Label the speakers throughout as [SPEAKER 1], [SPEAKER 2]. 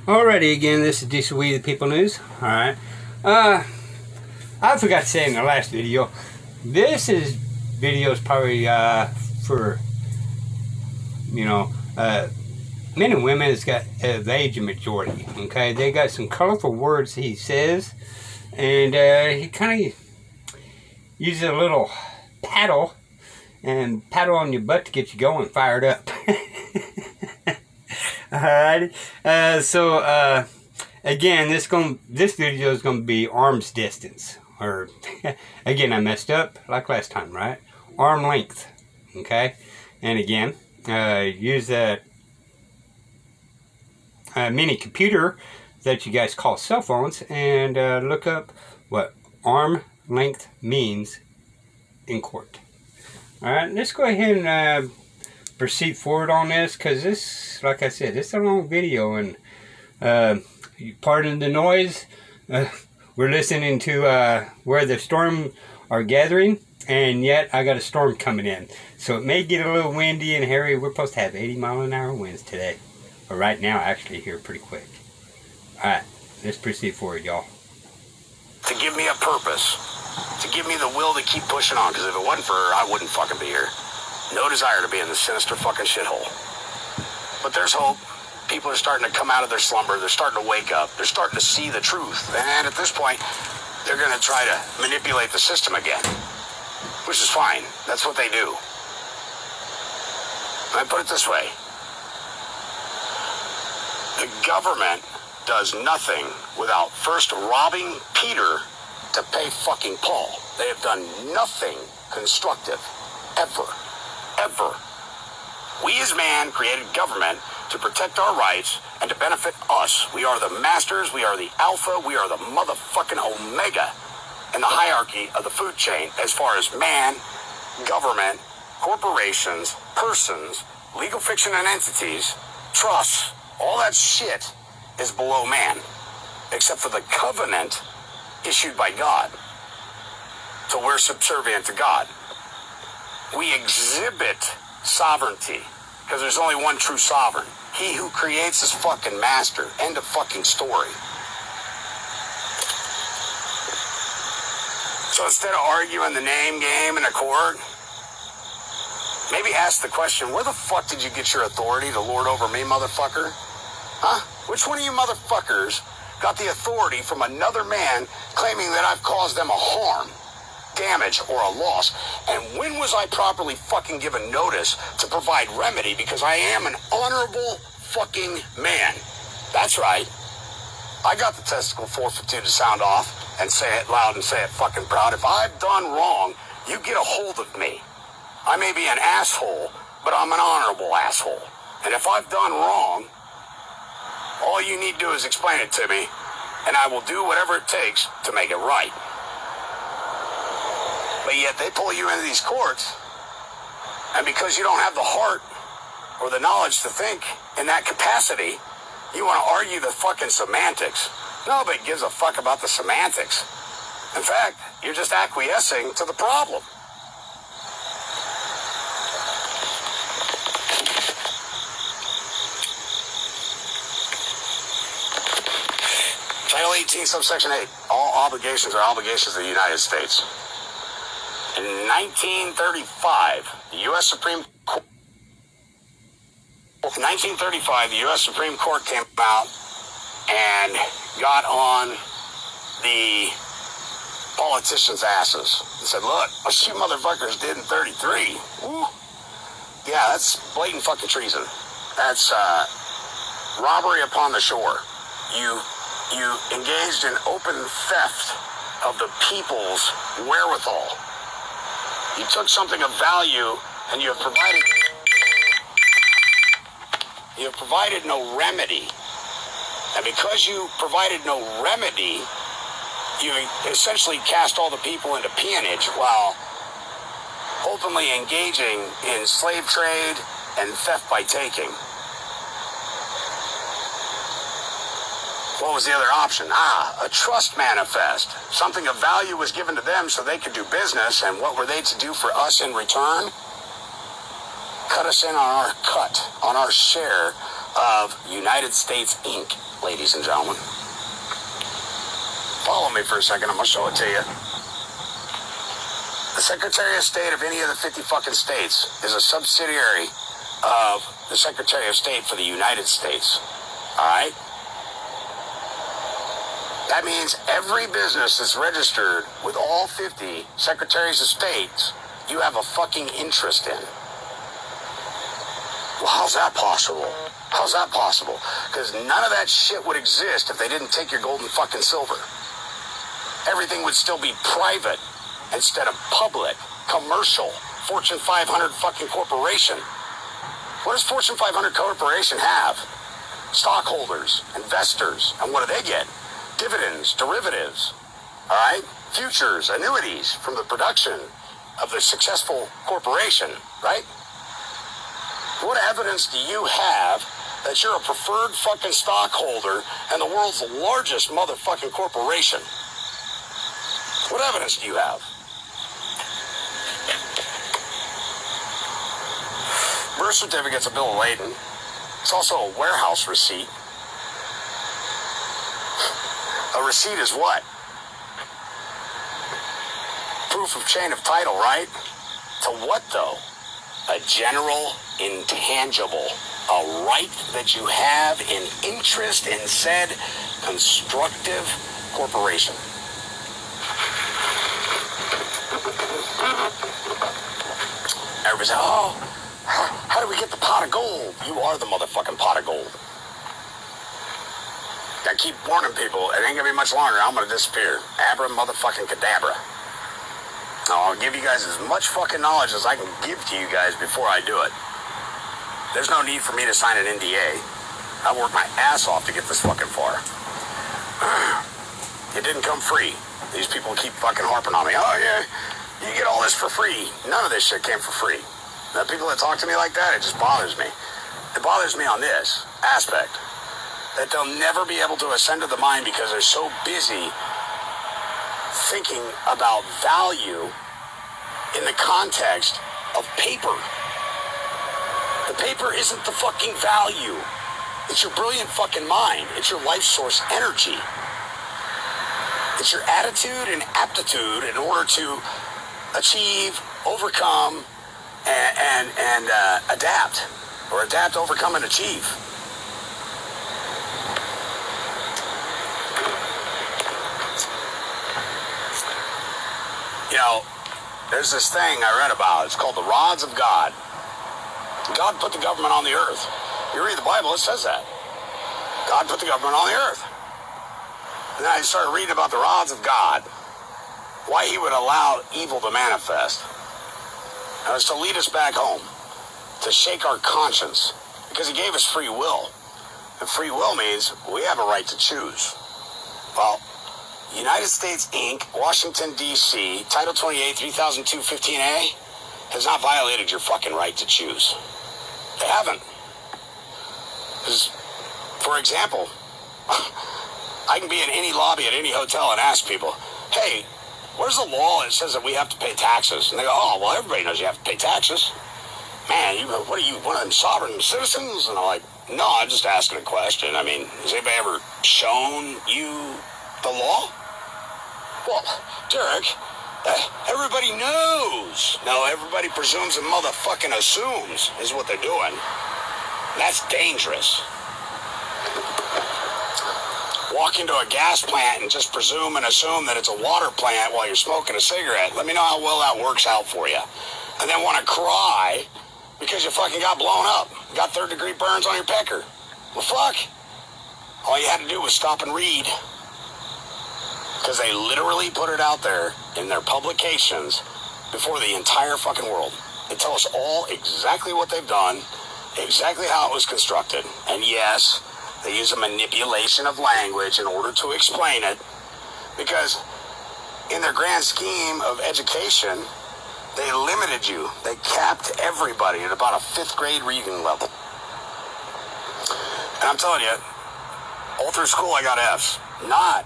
[SPEAKER 1] Alrighty, again, this is DC We the People News. Alright. I forgot to say in the last video, this video is probably for, you know, men and women that's got the age of majority. Okay, they got some colorful words he says, and he kind of uses a little paddle and paddle on your butt to get you going, fired up. Alright, so again, this video is going to be arm's distance, or again, I messed up like last time, right? Arm length, okay? And again, use that mini computer that you guys call cell phones and look up what arm length means in court. Alright, let's go ahead and proceed forward on this, because this, like I said, this is a long video, and pardon the noise, we're listening to where the storm are gathering, and yet I got a storm coming in, so it may get a little windy and hairy. We're supposed to have 80-mile-an-hour winds today, or right now actually here pretty quick. Alright, let's proceed forward, y'all.
[SPEAKER 2] To give me a purpose, to give me the will to keep pushing on, because if it wasn't for her, I wouldn't fucking be here. No desire to be in this sinister fucking shithole. But there's hope. People are starting to come out of their slumber. They're starting to wake up. They're starting to see the truth. And at this point, they're going to try to manipulate the system again. Which is fine. That's what they do. I put it this way. The government does nothing without first robbing Peter to pay fucking Paul. They have done nothing constructive. Ever. Ever. We as man created government to protect our rights and to benefit us. We are the masters, we are the alpha, we are the motherfucking omega in the hierarchy of the food chain as far as man, government, corporations, persons, legal fiction and entities, trusts, all that shit is below man, except for the covenant issued by God. So we're subservient to God. We exhibit sovereignty, because there's only one true sovereign. He who creates is fucking master. End of fucking story. So instead of arguing the name game in a court, maybe ask the question, where the fuck did you get your authority to lord over me, motherfucker? Huh? Which one of you motherfuckers got the authority from another man claiming that I've caused them a harm, damage, or a loss? And when was I properly fucking given notice to provide remedy, because I am an honorable fucking man? That's right. I got the testicle fortitude to sound off and say it loud and say it fucking proud. If I've done wrong, you get a hold of me. I may be an asshole, but I'm an honorable asshole. And if I've done wrong, all you need to do is explain it to me, and I will do whatever it takes to make it right. But yet they pull you into these courts, and because you don't have the heart or the knowledge to think in that capacity, you want to argue the fucking semantics. Nobody gives a fuck about the semantics. In fact, you're just acquiescing to the problem. Title 18, subsection 8. All obligations are obligations of the United States. In 1935, the U.S. Supreme Court. In 1935, the U.S. Supreme Court came out and got on the politicians' asses and said, "Look, what you motherfuckers did in 33. Woo. Yeah, that's blatant fucking treason. That's robbery upon the shore. You engaged in open theft of the people's wherewithal. You took something of value and you have provided no remedy. And because you provided no remedy, you essentially cast all the people into peonage while openly engaging in slave trade and theft by taking." What was the other option? A trust manifest. Something of value was given to them so they could do business, and what were they to do for us in return? Cut us in on our cut, on our share of United States, Inc., ladies and gentlemen. Follow me for a second. I'm going to show it to you. The Secretary of State of any of the 50 fucking states is a subsidiary of the Secretary of State for the United States. All right? That means every business that's registered with all 50 Secretaries of State, you have a fucking interest in. Well, how's that possible? How's that possible? Because none of that shit would exist if they didn't take your gold and fucking silver. Everything would still be private instead of public, commercial, Fortune 500 fucking corporation. What does Fortune 500 corporation have? Stockholders, investors, and what do they get? Dividends, derivatives, all right? Futures, annuities from the production of the successful corporation, right? What evidence do you have that you're a preferred fucking stockholder and the world's largest motherfucking corporation? What evidence do you have? Birth certificate's a bill of lading. It's also a warehouse receipt. A receipt is what? Proof of chain of title, right? To what, though? A general intangible. A right that you have in interest in said constructive corporation. Everybody says, oh, how do we get the pot of gold? You are the motherfucking pot of gold. I keep warning people, it ain't gonna be much longer. I'm gonna disappear. Abra motherfucking cadabra. Now, I'll give you guys as much fucking knowledge as I can give to you guys before I do it. There's no need for me to sign an NDA. I worked my ass off to get this fucking far. It didn't come free. These people keep fucking harping on me. Oh, yeah, you get all this for free. None of this shit came for free. The people that talk to me like that, it just bothers me. It bothers me on this aspect, that they'll never be able to ascend to the mind because they're so busy thinking about value in the context of paper. The paper isn't the fucking value. It's your brilliant fucking mind. It's your life source energy. It's your attitude and aptitude in order to achieve, overcome, and adapt. Or adapt, overcome, and achieve. You know, there's this thing I read about. It's called the rods of God. God put the government on the earth. You read the Bible, it says that. God put the government on the earth. And then I started reading about the rods of God. Why he would allow evil to manifest. And it was to lead us back home. To shake our conscience. Because he gave us free will. And free will means we have a right to choose. Well, United States, Inc., Washington, D.C., Title 28, 3002, 15A, has not violated your fucking right to choose. They haven't. Because, for example, I can be in any lobby at any hotel and ask people, hey, where's the law that says that we have to pay taxes? And they go, oh, well, everybody knows you have to pay taxes. Man, what are you, one of them sovereign citizens? And I'm like, no, I'm just asking a question. I mean, has anybody ever shown you the law? Well, Derek, everybody knows. No, everybody presumes and motherfucking assumes is what they're doing. That's dangerous. Walk into a gas plant and just presume and assume that it's a water plant while you're smoking a cigarette. Let me know how well that works out for you. And then want to cry because you fucking got blown up. Got third-degree burns on your pecker. Well, fuck. All you had to do was stop and read. Because they literally put it out there in their publications before the entire fucking world. They tell us all exactly what they've done, exactly how it was constructed. And yes, they use a manipulation of language in order to explain it. Because in their grand scheme of education, they limited you. They capped everybody at about a 5th grade reading level. And I'm telling you, all through school I got F's. Not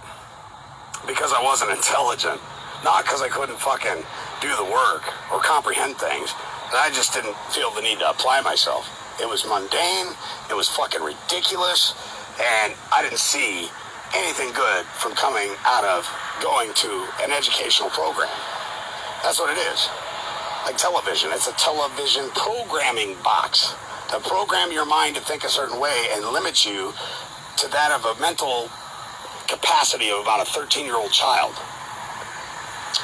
[SPEAKER 2] because I wasn't intelligent. Not because I couldn't fucking do the work or comprehend things. And I just didn't feel the need to apply myself. It was mundane. It was fucking ridiculous. And I didn't see anything good from coming out of going to an educational program. That's what it is. Like television. It's a television programming box to program your mind to think a certain way and limit you to that of a mental capacity of about a 13-year-old child.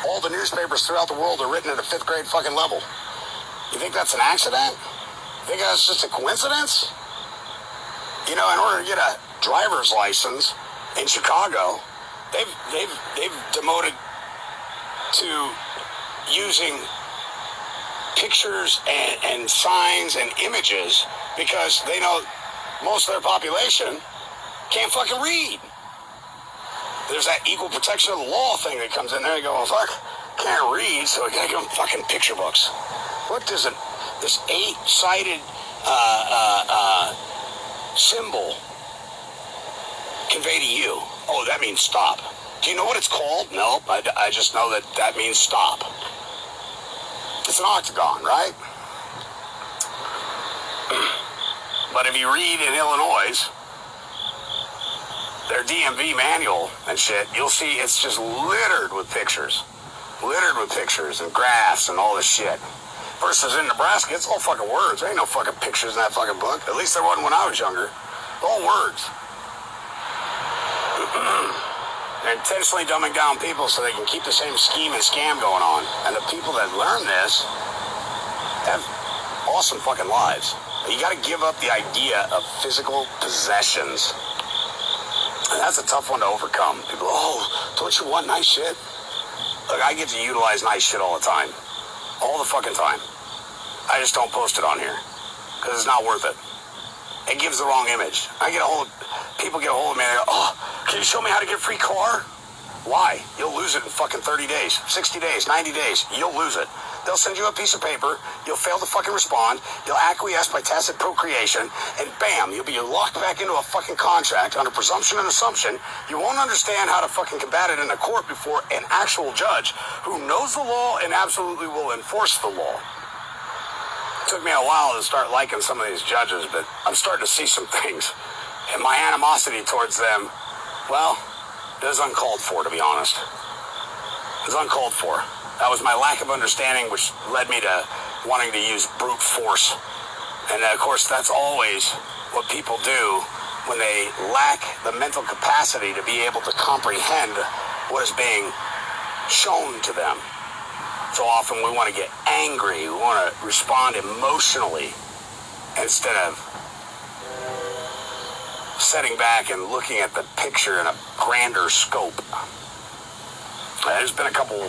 [SPEAKER 2] All the newspapers throughout the world are written at a 5th grade fucking level. You think that's an accident? You think that's just a coincidence? You know, in order to get a driver's license in Chicago, they've demoted to using pictures and signs and images because they know most of their population can't fucking read. There's that equal protection of the law thing that comes in there. You go, well, fuck, can't read, so I gotta give them fucking picture books. What does this 8-sided symbol convey to you? Oh, that means stop. Do you know what it's called? No, I just know that means stop. It's an octagon, right? But if you read in Illinois, their DMV manual and shit, you'll see it's just littered with pictures. Littered with pictures and graphs and all this shit. Versus in Nebraska, it's all fucking words. There ain't no fucking pictures in that fucking book. At least there wasn't when I was younger. All words. They're intentionally dumbing down people so they can keep the same scheme and scam going on. And the people that learn this have awesome fucking lives. But you gotta give up the idea of physical possessions. And that's a tough one to overcome. People, oh, don't you want nice shit? Look, I get to utilize nice shit all the time. All the fucking time. I just don't post it on here. Because it's not worth it. It gives the wrong image. People get a hold of me and they go, oh, can you show me how to get a free car? Why? You'll lose it in fucking 30 days, 60 days, 90 days. You'll lose it. They'll send you a piece of paper. You'll fail to fucking respond. You'll acquiesce by tacit procreation. And bam, you'll be locked back into a fucking contract under presumption and assumption. You won't understand how to fucking combat it in a court before an actual judge who knows the law and absolutely will enforce the law. It took me a while to start liking some of these judges, but I'm starting to see some things. And my animosity towards them, well, it was uncalled for, to be honest. It was uncalled for. That was my lack of understanding, which led me to wanting to use brute force. And of course, that's always what people do when they lack the mental capacity to be able to comprehend what is being shown to them. So often we want to get angry, we want to respond emotionally instead of setting back and looking at the picture in a grander scope. There's been a couple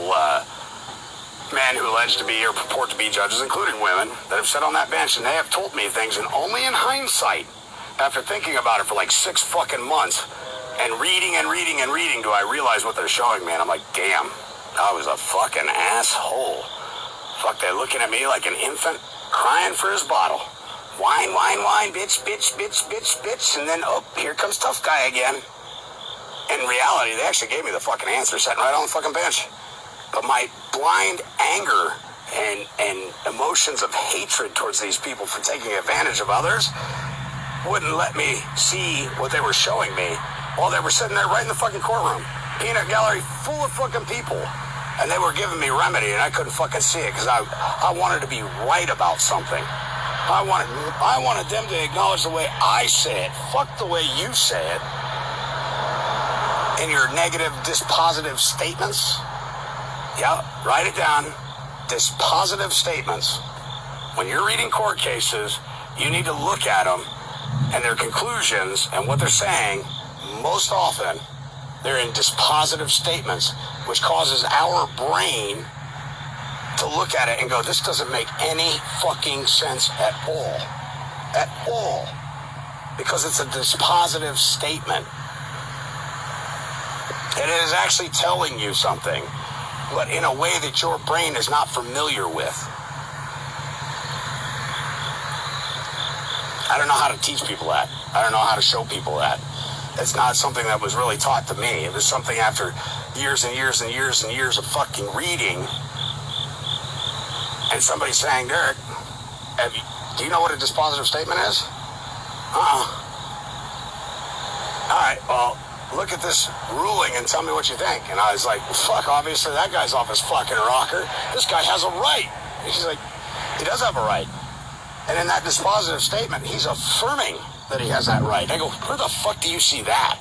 [SPEAKER 2] men who allege to be or purport to be judges, including women, that have sat on that bench and they have told me things, and only in hindsight, after thinking about it for like 6 fucking months and reading do I realize what they're showing me. And I'm like, damn, I was a fucking asshole. Fuck, they're looking at me like an infant crying for his bottle. Whine, whine, whine, bitch, bitch, bitch, bitch, bitch. And then, oh, here comes tough guy again. In reality, they actually gave me the fucking answer sitting right on the fucking bench. But my blind anger and emotions of hatred towards these people for taking advantage of others wouldn't let me see what they were showing me while they were sitting there right in the fucking courtroom. Peanut gallery full of fucking people. And they were giving me remedy, and I couldn't fucking see it because I wanted to be right about something. I wanted them to acknowledge the way I say it. Fuck the way you say it. In your negative, dispositive statements. Yeah, write it down. Dispositive statements. When you're reading court cases, you need to look at them and their conclusions and what they're saying. Most often, they're in dispositive statements, which causes our brain to look at it and go, this doesn't make any fucking sense at all. At all. Because it's a dispositive statement. It is actually telling you something, but in a way that your brain is not familiar with. I don't know how to teach people that. I don't know how to show people that. It's not something that was really taught to me. It was something after years and years and years and years of fucking reading. And somebody saying, Derek, Do you know what a dispositive statement is? All right, well, look at this ruling and tell me what you think. And I was like, well, fuck, obviously that guy's off his fucking rocker. This guy has a right. And she's like, he does have a right. And in that dispositive statement, he's affirming that he has that right. I go, where the fuck do you see that?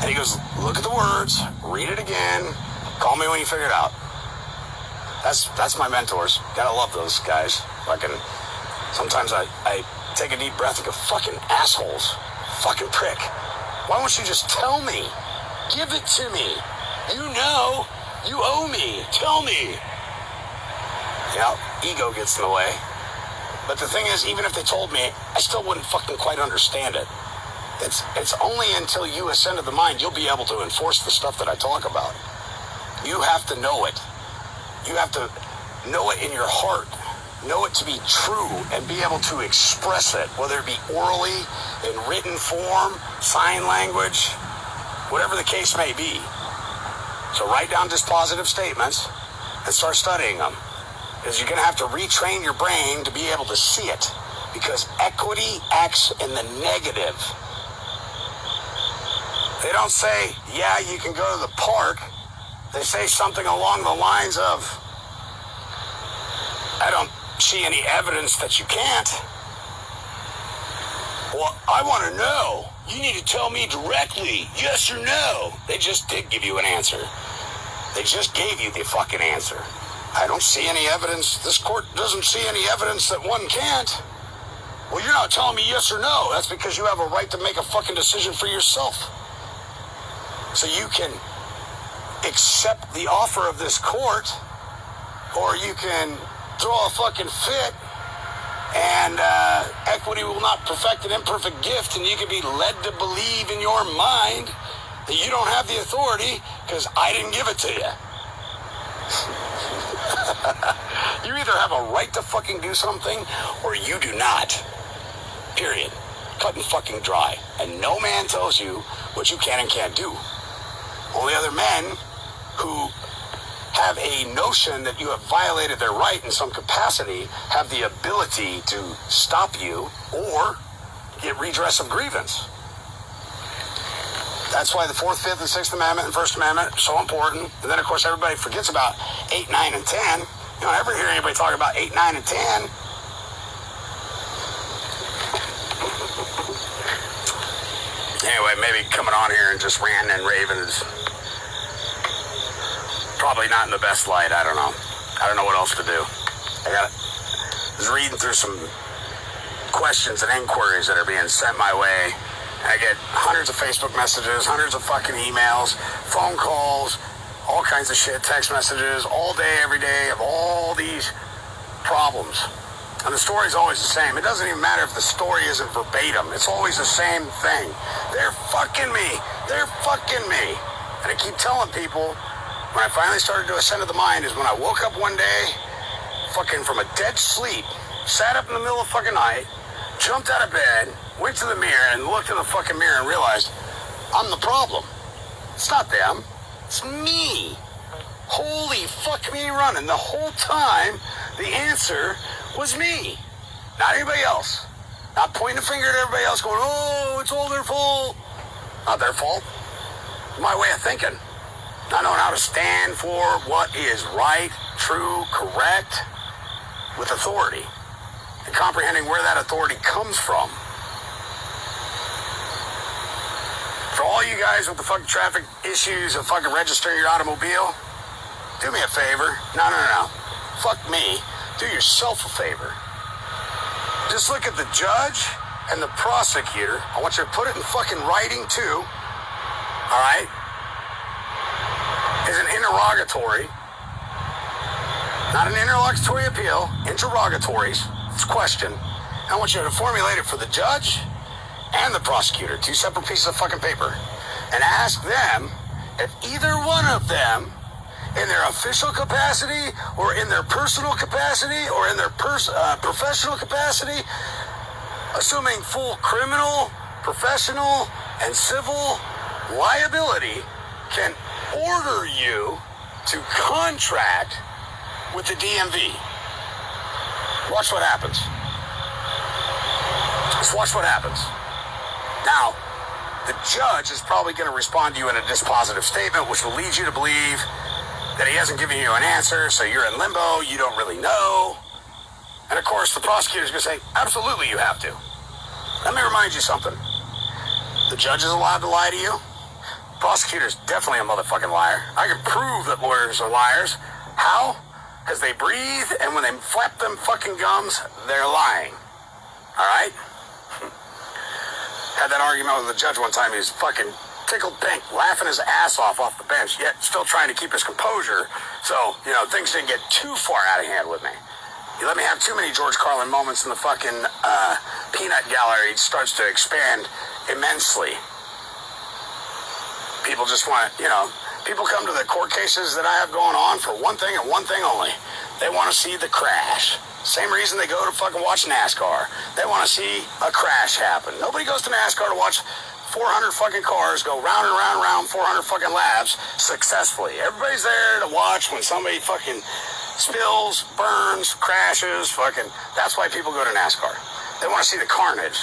[SPEAKER 2] And he goes, look at the words, read it again, call me when you figure it out. That's my mentors. Gotta love those guys. Fucking, sometimes I take a deep breath and go, fucking assholes. Fucking prick. Why won't you just tell me? Give it to me. You know. You owe me. Tell me. Yeah, ego gets in the way. But the thing is, even if they told me, I still wouldn't fucking quite understand it. It's only until you ascend to the mind you'll be able to enforce the stuff that I talk about. You have to know it. You have to know it in your heart. Know it to be true and be able to express it, whether it be orally, in written form, sign language, whatever the case may be. So write down dispositive statements and start studying them. Because you're going to have to retrain your brain to be able to see it. Because equity acts in the negative. They don't say, yeah, you can go to the park. They say something along the lines of, I don't see any evidence that you can't. Well, I want to know. You need to tell me directly, yes or no. They just did give you an answer. They just gave you the fucking answer. I don't see any evidence. This court doesn't see any evidence that one can't. Well, you're not telling me yes or no. That's because you have a right to make a fucking decision for yourself. So you can accept the offer of this court, or you can throw a fucking fit, and equity will not perfect an imperfect gift, and you can be led to believe in your mind that you don't have the authority because I didn't give it to you. You either have a right to fucking do something or you do not. Period. Cut and fucking dry. And no man tells you what you can and can't do. Only other men who have a notion that you have violated their right in some capacity have the ability to stop you or get redress of grievance. That's why the 4th, 5th, and 6th Amendment and 1st Amendment are so important. And then, of course, everybody forgets about 8, 9, and 10. You don't ever hear anybody talk about 8, 9, and 10. Anyway, maybe coming on here and just ranting and raving is probably not in the best light. I don't know. I don't know what else to do. I was reading through some questions and inquiries that are being sent my way. I get hundreds of Facebook messages, hundreds of fucking emails, phone calls, all kinds of shit, text messages, all day, every day, of all these problems. And the story's always the same. It doesn't even matter if the story isn't verbatim. It's always the same thing. They're fucking me. They're fucking me. And I keep telling people, when I finally started to ascend to the mind, is when I woke up one day, fucking from a dead sleep, sat up in the middle of fucking night, jumped out of bed, went to the mirror and looked in the fucking mirror and realized I'm the problem. It's not them. It's me. Holy fuck me running. The whole time, the answer was me. Not anybody else. Not pointing a finger at everybody else going, oh, it's all their fault. Not their fault. My way of thinking. Not knowing how to stand for what is right, true, correct, with authority. And comprehending where that authority comes from. For all you guys with the fucking traffic issues of fucking registering your automobile, do me a favor. No. Fuck me. Do yourself a favor. Just look at the judge and the prosecutor. I want you to put it in fucking writing too. All right? Is an interrogatory. Not an interlocutory appeal. Interrogatories. It's a question. I want you to formulate it for the judge and the prosecutor. 2 separate pieces of fucking paper. And ask them if either one of them, in their official capacity or in their personal capacity or in their professional capacity, assuming full criminal, professional, and civil liability, can order you to contract with the DMV. Watch what happens. Just watch what happens. Now, the judge is probably going to respond to you in a dispositive statement, which will lead you to believe that he hasn't given you an answer, so you're in limbo, you don't really know. And of course, the prosecutor's going to say, absolutely you have to. Let me remind you something. The judge is allowed to lie to you. Prosecutor's definitely a motherfucking liar. I can prove that lawyers are liars. How? Because they breathe, and when they flap them fucking gums, they're lying. Alright? Had that argument with the judge one time. He was fucking tickled pink, laughing his ass off the bench, yet still trying to keep his composure. So, you know, things didn't get too far out of hand with me. You let me have too many George Carlin moments in the fucking peanut gallery, it starts to expand immensely. People just want, you know, people come to the court cases that I have going on for one thing and one thing only. They want to see the crash. Same reason they go to fucking watch NASCAR. They want to see a crash happen. Nobody goes to NASCAR to watch 400 fucking cars go round and round and round 400 fucking laps successfully. Everybody's there to watch when somebody fucking spills, burns, crashes, fucking. That's why people go to NASCAR. They want to see the carnage.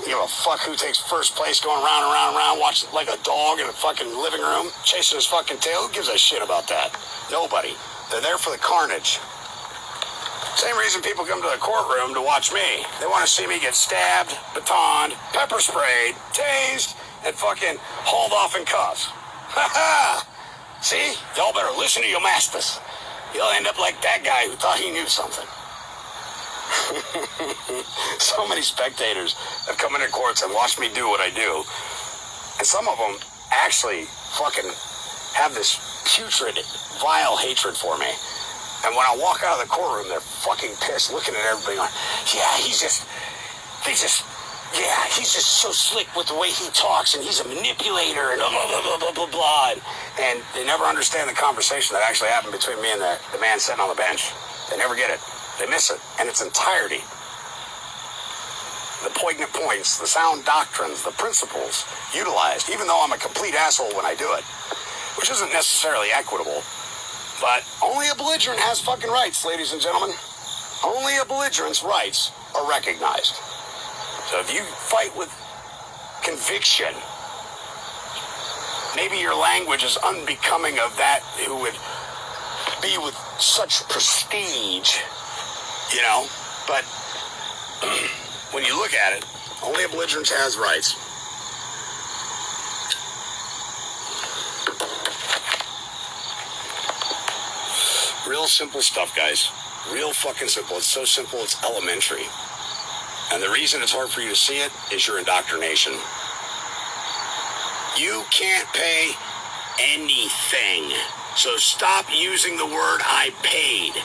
[SPEAKER 2] You give a fuck who takes first place going round and round and round, watching like a dog in a fucking living room, chasing his fucking tail. Who gives a shit about that? Nobody. They're there for the carnage. Same reason people come to the courtroom to watch me. They want to see me get stabbed, batoned, pepper sprayed, tased, and fucking hauled off in cuffs. Ha ha! See? Y'all better listen to your masters. You'll end up like that guy who thought he knew something. So many spectators have come into courts and watched me do what I do. And some of them actually fucking have this putrid, vile hatred for me. And when I walk out of the courtroom, they're fucking pissed, looking at everybody going, yeah, he's just so slick with the way he talks, and he's a manipulator, and blah, blah, blah, blah, blah, blah. And they never understand the conversation that actually happened between me and the man sitting on the bench. They never get it. They miss it in its entirety. The poignant points, the sound doctrines, the principles utilized, even though I'm a complete asshole when I do it, which isn't necessarily equitable. But only a belligerent has fucking rights, ladies and gentlemen. Only a belligerent's rights are recognized. So if you fight with conviction, maybe your language is unbecoming of that who would be with such prestige, you know, but when you look at it, only a belligerent has rights. Real simple stuff, guys. Real fucking simple. It's so simple, it's elementary. And the reason it's hard for you to see it is your indoctrination. You can't pay anything. So stop using the word I paid.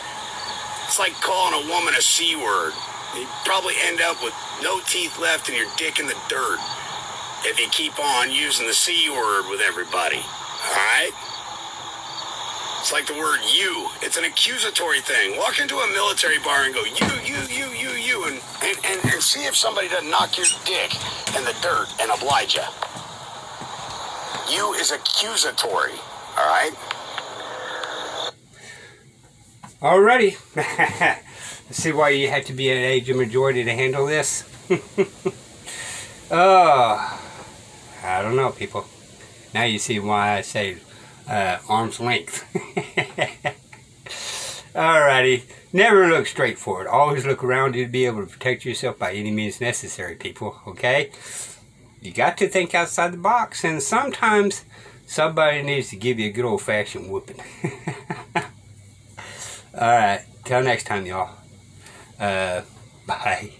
[SPEAKER 2] It's like calling a woman a C word. You probably end up with no teeth left and your dick in the dirt if you keep on using the C word with everybody. Alright? It's like the word you. It's an accusatory thing. Walk into a military bar and go, you, and see if somebody doesn't knock your dick in the dirt and oblige you. You is accusatory. Alright?
[SPEAKER 1] Alrighty. See why you have to be an age of majority to handle this? I don't know, people. Now you see why I say arm's length. Alrighty. Never look straight forward. Always look around you to be able to protect yourself by any means necessary, people. Okay? You got to think outside the box, and sometimes somebody needs to give you a good old-fashioned whooping. Alright. Till next time, y'all. Bye.